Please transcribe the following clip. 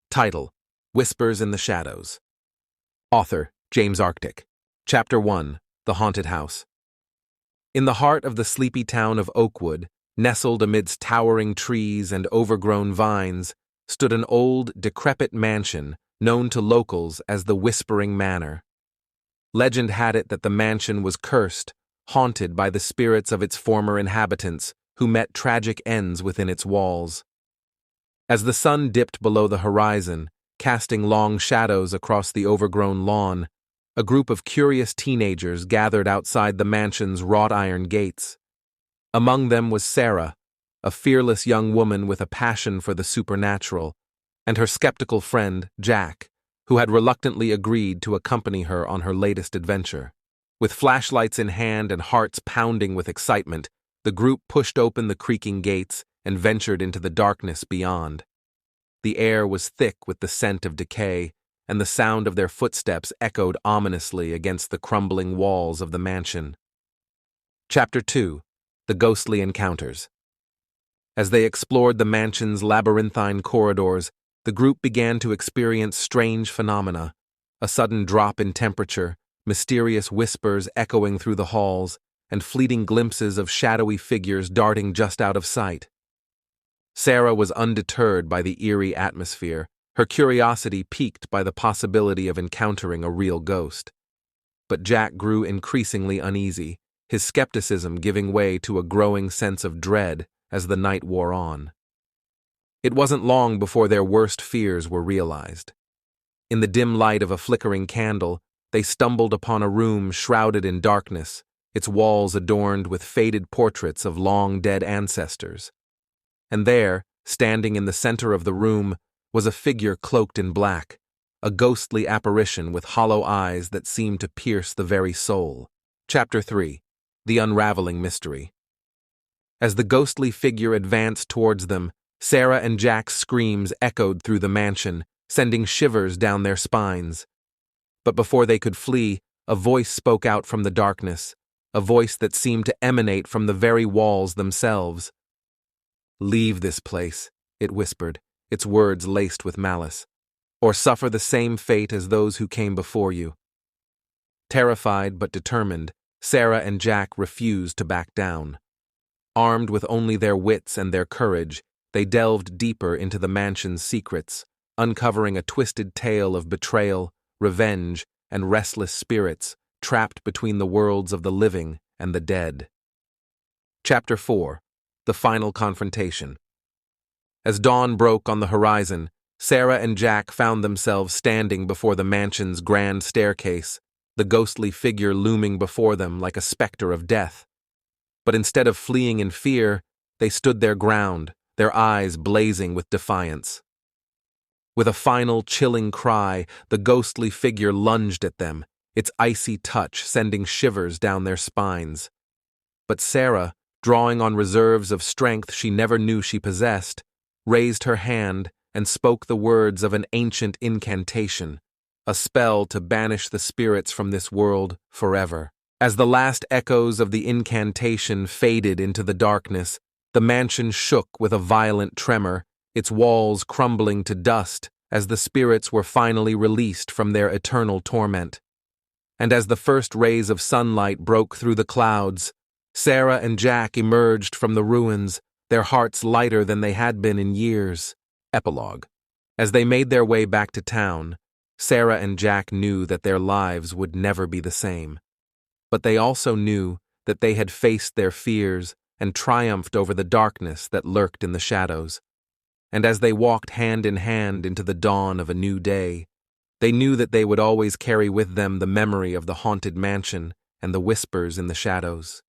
Title: Whispers in the Shadows. Author: James Arctic. Chapter 1: The Haunted House. In the heart of the sleepy town of Oakwood, nestled amidst towering trees and overgrown vines, stood an old, decrepit mansion known to locals as the Whispering Manor. Legend had it that the mansion was cursed, haunted by the spirits of its former inhabitants, who met tragic ends within its walls. As the sun dipped below the horizon, casting long shadows across the overgrown lawn, a group of curious teenagers gathered outside the mansion's wrought-iron gates. Among them was Sarah, a fearless young woman with a passion for the supernatural, and her skeptical friend, Jack, who had reluctantly agreed to accompany her on her latest adventure. With flashlights in hand and hearts pounding with excitement, the group pushed open the creaking gates and ventured into the darkness beyond. The air was thick with the scent of decay, and the sound of their footsteps echoed ominously against the crumbling walls of the mansion. Chapter 2: The Ghostly Encounters. As they explored the mansion's labyrinthine corridors, the group began to experience strange phenomena: a sudden drop in temperature, mysterious whispers echoing through the halls, and fleeting glimpses of shadowy figures darting just out of sight. Sarah was undeterred by the eerie atmosphere, her curiosity piqued by the possibility of encountering a real ghost. But Jack grew increasingly uneasy, his skepticism giving way to a growing sense of dread as the night wore on. It wasn't long before their worst fears were realized. In the dim light of a flickering candle, they stumbled upon a room shrouded in darkness, its walls adorned with faded portraits of long-dead ancestors. And there, standing in the center of the room, was a figure cloaked in black, a ghostly apparition with hollow eyes that seemed to pierce the very soul. Chapter 3: The Unraveling Mystery. As the ghostly figure advanced towards them, Sarah and Jack's screams echoed through the mansion, sending shivers down their spines. But before they could flee, a voice spoke out from the darkness, a voice that seemed to emanate from the very walls themselves. "Leave this place," it whispered, its words laced with malice, "or suffer the same fate as those who came before you." Terrified but determined, Sarah and Jack refused to back down. Armed with only their wits and their courage, they delved deeper into the mansion's secrets, uncovering a twisted tale of betrayal, revenge, and restless spirits trapped between the worlds of the living and the dead. Chapter 4: The Final Confrontation. As dawn broke on the horizon, Sarah and Jack found themselves standing before the mansion's grand staircase, the ghostly figure looming before them like a specter of death. But instead of fleeing in fear, they stood their ground, their eyes blazing with defiance. With a final chilling cry, the ghostly figure lunged at them, its icy touch sending shivers down their spines. But Sarah, drawing on reserves of strength she never knew she possessed, raised her hand and spoke the words of an ancient incantation, a spell to banish the spirits from this world forever. As the last echoes of the incantation faded into the darkness, the mansion shook with a violent tremor, its walls crumbling to dust as the spirits were finally released from their eternal torment. And as the first rays of sunlight broke through the clouds, Sarah and Jack emerged from the ruins, their hearts lighter than they had been in years. Epilogue. As they made their way back to town, Sarah and Jack knew that their lives would never be the same. But they also knew that they had faced their fears and triumphed over the darkness that lurked in the shadows. And as they walked hand in hand into the dawn of a new day, they knew that they would always carry with them the memory of the haunted mansion and the whispers in the shadows.